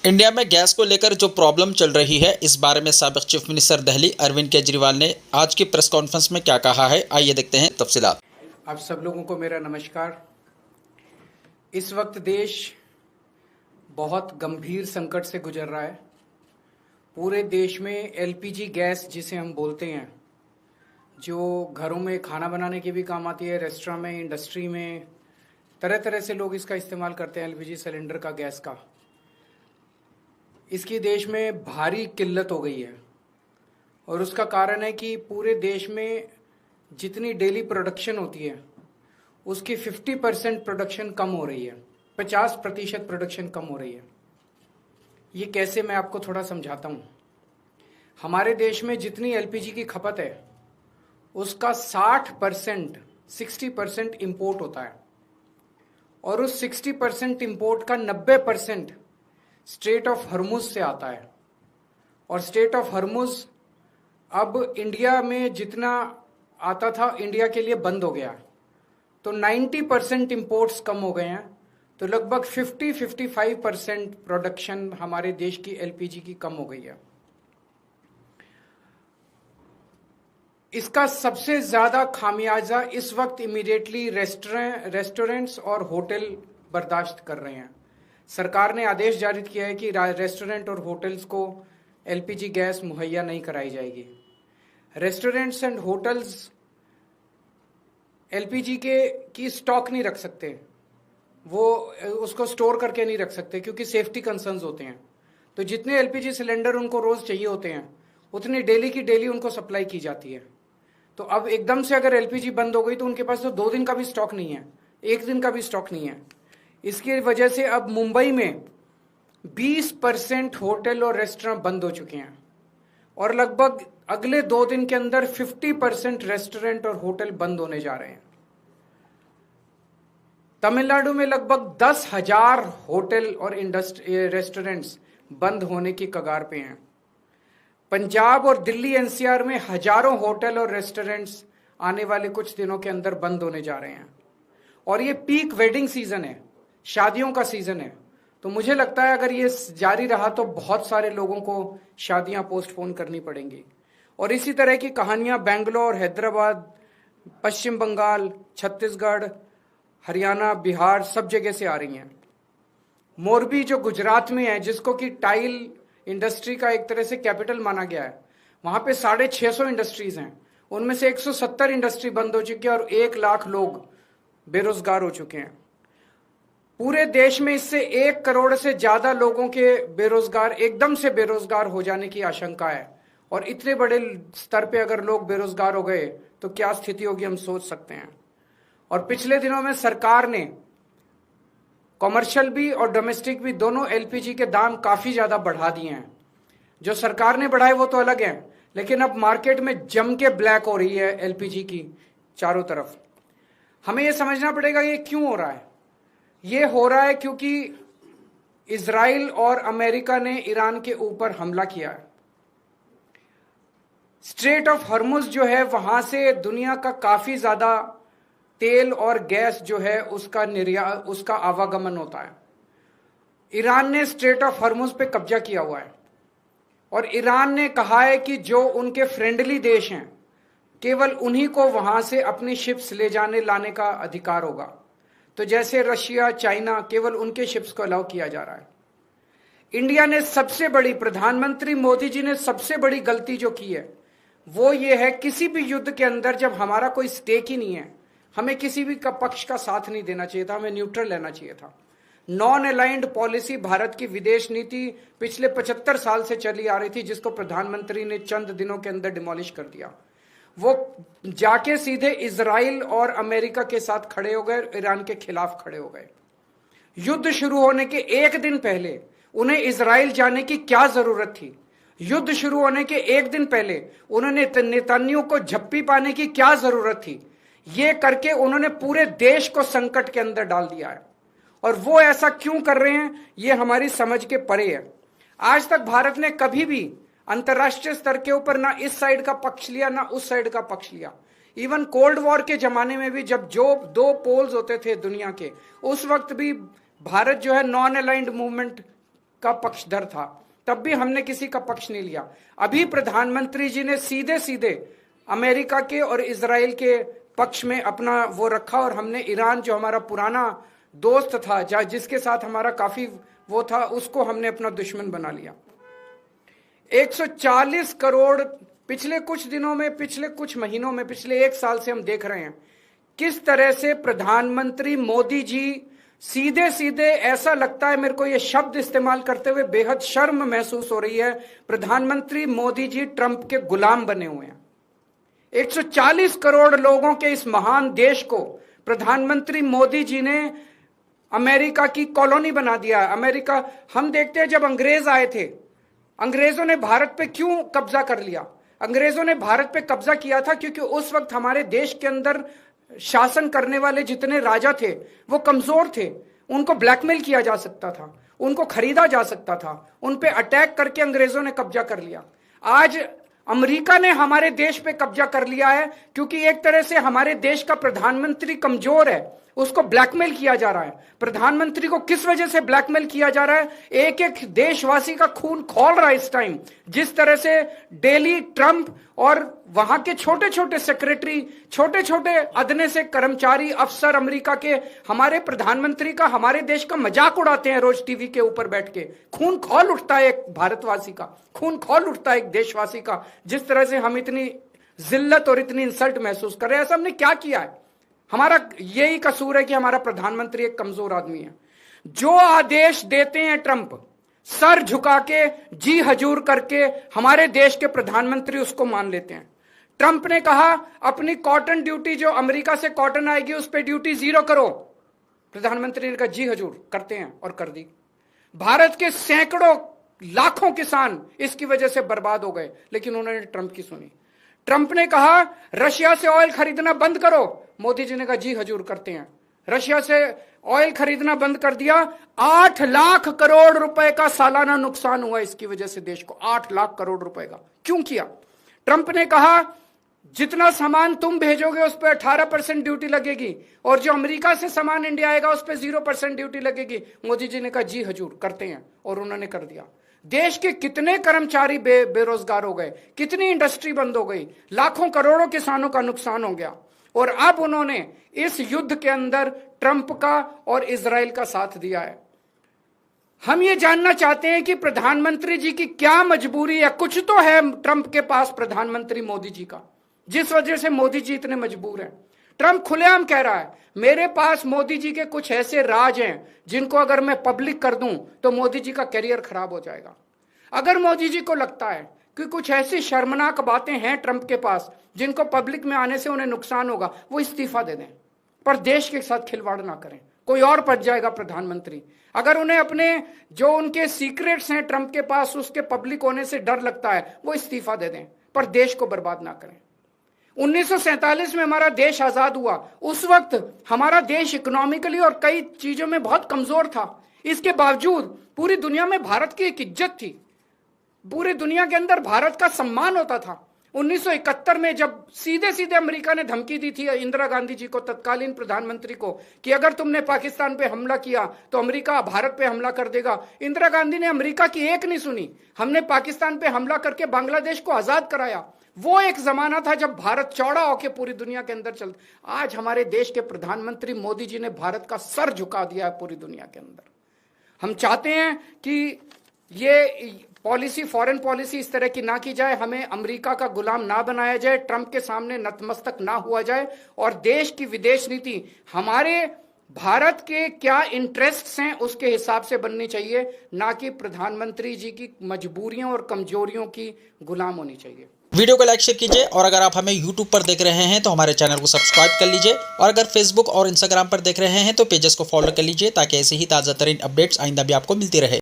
India में gas को लेकर जो प्रॉब्लम चल रही है, इस बारे में साबिक चीफ मिनिस्टर दिल्ली अरविंद केजरीवाल ने आज की प्रेस कॉन्फ्रेंस में क्या कहा है, आइए देखते हैं तफसीलात। आप सब लोगों को मेरा नमस्कार। इस वक्त देश बहुत गंभीर संकट से गुजर रहा है। पूरे देश में एलपीजी गैस जिसे हम बोलते हैं, जो घरों में खाना बनाने के भी काम आती है, रेस्टोरेंट में, इंडस्ट्री में, तरह तरह से लोग इसका इस्तेमाल करते हैं, एलपीजी सिलेंडर का, गैस का। इसकी देश में भारी किल्लत हो गई है और उसका कारण है कि पूरे देश में जितनी डेली प्रोडक्शन होती है उसकी 50% प्रोडक्शन कम हो रही है, 50% प्रोडक्शन कम हो रही है। ये कैसे, मैं आपको थोड़ा समझाता हूँ। हमारे देश में जितनी एलपीजी की खपत है उसका 60% इंपोर्ट होता है और उस 60% इंपोर्ट का 90% स्ट्रेट ऑफ हर्मुज से आता है। और स्ट्रेट ऑफ हर्मुज अब इंडिया में जितना आता था इंडिया के लिए बंद हो गया, तो 90% इंपोर्ट्स कम हो गए हैं। तो लगभग 50-55% प्रोडक्शन हमारे देश की एलपीजी की कम हो गई है। इसका सबसे ज्यादा खामियाजा इस वक्त इमीडिएटली रेस्टोरेंट्स और होटल बर्दाश्त कर रहे हैं। सरकार ने आदेश जारी किया है कि रेस्टोरेंट और होटल्स को एलपीजी गैस मुहैया नहीं कराई जाएगी। रेस्टोरेंट्स एंड होटल्स एलपीजी की स्टॉक नहीं रख सकते, वो उसको स्टोर करके नहीं रख सकते क्योंकि सेफ्टी कंसर्न्स होते हैं। तो जितने एलपीजी सिलेंडर उनको रोज चाहिए होते हैं उतनी डेली की डेली उनको सप्लाई की जाती है। तो अब एकदम से अगर एलपीजी बंद हो गई तो उनके पास तो 2 दिन का भी स्टॉक नहीं है, 1 दिन का भी स्टॉक नहीं है। इसकी वजह से अब मुंबई में 20% होटल और रेस्टोरेंट बंद हो चुके हैं और लगभग अगले 2 दिन के अंदर 50% रेस्टोरेंट और होटल बंद होने जा रहे हैं। तमिलनाडु में लगभग 10,000 होटल और रेस्टोरेंट्स बंद होने की कगार पे हैं। पंजाब और दिल्ली एनसीआर में हजारों होटल और रेस्टोरेंट्स आने वाले कुछ दिनों के अंदर बंद होने जा रहे हैं। और ये पीक वेडिंग सीजन है, शादियों का सीजन है। तो मुझे लगता है अगर ये जारी रहा तो बहुत सारे लोगों को शादियां पोस्टपोन करनी पड़ेंगी। और इसी तरह की कहानियां बेंगलोर, हैदराबाद, पश्चिम बंगाल, छत्तीसगढ़, हरियाणा, बिहार, सब जगह से आ रही हैं। मोरबी जो गुजरात में है, जिसको कि टाइल इंडस्ट्री का एक तरह से कैपिटल माना गया है, वहां पे 650 इंडस्ट्रीज हैं। उनमें से 170 इंडस्ट्री बंद हो चुकी है और 1 लाख लोग बेरोजगार हो चुके हैं। पूरे देश में इससे 1 करोड़ से ज्यादा लोगों के एकदम से बेरोजगार हो जाने की आशंका है। और इतने बड़े स्तर पे अगर लोग बेरोजगार हो गए तो क्या स्थिति होगी, हम सोच सकते हैं। और पिछले दिनों में सरकार ने कॉमर्शियल भी और डोमेस्टिक भी दोनों एलपीजी के दाम काफी ज्यादा बढ़ा दिए हैं। जो सरकार ने बढ़ाए वो तो अलग है, लेकिन अब मार्केट में जम के ब्लैक हो रही है एलपीजी की चारों तरफ। हमें यह समझना पड़ेगा ये क्यों हो रहा है। ये हो रहा है क्योंकि इजराइल और अमेरिका ने ईरान के ऊपर हमला किया है। स्ट्रेट ऑफ हर्मुज जो है, वहां से दुनिया का काफी ज्यादा तेल और गैस जो है उसका आवागमन होता है। ईरान ने स्ट्रेट ऑफ हर्मुज पे कब्जा किया हुआ है और ईरान ने कहा है कि जो उनके फ्रेंडली देश हैं केवल उन्हीं को वहां से अपनी शिप्स ले जाने लाने का अधिकार होगा। तो जैसे रशिया, चाइना, केवल उनके शिप्स को अलाउ किया जा रहा है। इंडिया ने सबसे बड़ी, प्रधानमंत्री मोदी जी ने सबसे बड़ी गलती जो की है वो ये है, किसी भी युद्ध के अंदर जब हमारा कोई स्टेक ही नहीं है, हमें किसी भी पक्ष का साथ नहीं देना चाहिए था, हमें न्यूट्रल रहना चाहिए था। नॉन अलाइंड पॉलिसी भारत की विदेश नीति पिछले 75 साल से चली आ रही थी, जिसको प्रधानमंत्री ने चंद दिनों के अंदर डिमोलिश कर दिया। वो जाके सीधे इजराइल और अमेरिका के साथ खड़े हो गए, ईरान के खिलाफ खड़े हो गए। युद्ध शुरू होने के 1 दिन पहले उन्हें इजराइल जाने की क्या जरूरत थी? युद्ध शुरू होने के 1 दिन पहले उन्होंने नेतन्याहू को झप्पी पाने की क्या जरूरत थी? ये करके उन्होंने पूरे देश को संकट के अंदर डाल दिया है। और वो ऐसा क्यों कर रहे हैं ये हमारी समझ के परे है। आज तक भारत ने कभी भी अंतर्राष्ट्रीय स्तर के ऊपर ना इस साइड का पक्ष लिया ना उस साइड का पक्ष लिया। इवन कोल्ड वॉर के जमाने में भी जब जो 2 पोल्स होते थे दुनिया के, उस वक्त भी भारत जो है नॉन अलाइंड मूवमेंट का पक्षधर था, तब भी हमने किसी का पक्ष नहीं लिया। अभी प्रधानमंत्री जी ने सीधे सीधे अमेरिका के और इजराइल के पक्ष में अपना वो रखा, और हमने ईरान जो हमारा पुराना दोस्त था, जिसके साथ हमारा काफी वो था, उसको हमने अपना दुश्मन बना लिया। 140 करोड़ पिछले कुछ दिनों में, पिछले कुछ महीनों में, पिछले 1 साल से हम देख रहे हैं किस तरह से प्रधानमंत्री मोदी जी सीधे सीधे, ऐसा लगता है मेरे को ये शब्द इस्तेमाल करते हुए बेहद शर्म महसूस हो रही है, प्रधानमंत्री मोदी जी ट्रंप के गुलाम बने हुए हैं। 140 करोड़ लोगों के इस महान देश को प्रधानमंत्री मोदी जी ने अमेरिका की कॉलोनी बना दिया। अमेरिका, हम देखते हैं जब अंग्रेज आए थे, अंग्रेजों ने भारत पे क्यों कब्जा कर लिया? अंग्रेजों ने भारत पे कब्जा किया था क्योंकि उस वक्त हमारे देश के अंदर शासन करने वाले जितने राजा थे वो कमजोर थे, उनको ब्लैकमेल किया जा सकता था, उनको खरीदा जा सकता था, उन पे अटैक करके अंग्रेजों ने कब्जा कर लिया। आज अमेरिका ने हमारे देश पे कब्जा कर लिया है क्योंकि एक तरह से हमारे देश का प्रधानमंत्री कमजोर है, उसको ब्लैकमेल किया जा रहा है। प्रधानमंत्री को किस वजह से ब्लैकमेल किया जा रहा है? एक एक देशवासी का खून खौल रहा है इस टाइम। जिस तरह से डेली ट्रंप और वहां के छोटे छोटे सेक्रेटरी, छोटे छोटे अदने से कर्मचारी, अफसर अमेरिका के हमारे प्रधानमंत्री का, हमारे देश का मजाक उड़ाते हैं रोज टीवी के ऊपर बैठ के। खून खौल उठता है एक भारतवासी का, खून खौल उठता है एक देशवासी का, जिस तरह से हम इतनी जिल्लत और इतनी इंसल्ट महसूस कर रहे हैं। ऐसा हमने क्या किया है? हमारा यही कसूर है कि हमारा प्रधानमंत्री एक कमजोर आदमी है। जो आदेश देते हैं ट्रंप, सर झुका के, जी हजूर करके हमारे देश के प्रधानमंत्री उसको मान लेते हैं। ट्रंप ने कहा अपनी कॉटन ड्यूटी, जो अमेरिका से कॉटन आएगी उस पर ड्यूटी 0 करो। प्रधानमंत्री ने कहा जी हजूर, करते हैं, और कर दी। भारत के सैकड़ों लाखों किसान इसकी वजह से बर्बाद हो गए, लेकिन उन्होंने ट्रंप की सुनी। ट्रंप ने कहा रशिया से ऑयल खरीदना बंद करो, मोदी जी ने कहा जी हजूर, करते हैं। रशिया से ऑयल खरीदना बंद कर दिया। 8 लाख करोड़ रुपए का सालाना नुकसान हुआ इसकी वजह से देश को, 8 लाख करोड़ रुपए का। क्यों किया? ट्रंप ने कहा जितना सामान तुम भेजोगे उस पर 18% ड्यूटी लगेगी, और जो अमेरिका से सामान इंडिया आएगा उस पर 0% ड्यूटी लगेगी। मोदी जी ने कहा जी हजूर, करते हैं, और उन्होंने कर दिया। देश के कितने कर्मचारी बेरोजगार हो गए, कितनी इंडस्ट्री बंद हो गई, लाखों करोड़ों किसानों का नुकसान हो गया। और अब उन्होंने इस युद्ध के अंदर ट्रंप का और इजराइल का साथ दिया है। हम ये जानना चाहते हैं कि प्रधानमंत्री जी की क्या मजबूरी है? कुछ तो है ट्रंप के पास, प्रधानमंत्री मोदी जी का, जिस वजह से मोदी जी इतने मजबूर हैं। ट्रंप खुलेआम कह रहा है मेरे पास मोदी जी के कुछ ऐसे राज हैं जिनको अगर मैं पब्लिक कर दूं तो मोदी जी का करियर खराब हो जाएगा। अगर मोदी जी को लगता है कि कुछ ऐसी शर्मनाक बातें हैं ट्रंप के पास जिनको पब्लिक में आने से उन्हें नुकसान होगा, वो इस्तीफा दे दें, पर देश के साथ खिलवाड़ ना करें। कोई और बच जाएगा प्रधानमंत्री। अगर उन्हें अपने जो उनके सीक्रेट्स हैं ट्रंप के पास, उसके पब्लिक होने से डर लगता है, वो इस्तीफा दे दें, पर देश को बर्बाद ना करें। 1947 में हमारा देश आजाद हुआ, उस वक्त हमारा देश इकोनॉमिकली और कई चीजों में बहुत कमजोर था। इसके बावजूद पूरी दुनिया में भारत की एक इज्जत थी, पूरी दुनिया के अंदर भारत का सम्मान होता था। 1971 में जब सीधे सीधे अमेरिका ने धमकी दी थी इंदिरा गांधी जी को, तत्कालीन प्रधानमंत्री को, कि अगर तुमने पाकिस्तान पे हमला किया तो अमेरिका भारत पे हमला कर देगा, इंदिरा गांधी ने अमेरिका की एक नहीं सुनी। हमने पाकिस्तान पे हमला करके बांग्लादेश को आजाद कराया। वो एक जमाना था जब भारत चौड़ा होकर पूरी दुनिया के अंदर चलता। आज हमारे देश के प्रधानमंत्री मोदी जी ने भारत का सर झुका दिया है पूरी दुनिया के अंदर। हम चाहते हैं कि ये पॉलिसी, फॉरेन पॉलिसी इस तरह की ना की जाए, हमें अमेरिका का गुलाम ना बनाया जाए, ट्रंप के सामने नतमस्तक ना हुआ जाए, और देश की विदेश नीति हमारे भारत के क्या इंटरेस्ट्स हैं उसके हिसाब से बननी चाहिए, ना कि प्रधानमंत्री जी की मजबूरियों और कमजोरियों की गुलाम होनी चाहिए। वीडियो को लाइक शेयर कीजिए, और अगर आप हमें YouTube पर देख रहे हैं तो हमारे चैनल को सब्सक्राइब कर लीजिए, और अगर Facebook और Instagram पर देख रहे हैं तो पेजेस को फॉलो कर लीजिए, ताकि ऐसे ही ताज़ा तरीन अपडेट्स आइंदा भी आपको मिलती रहे।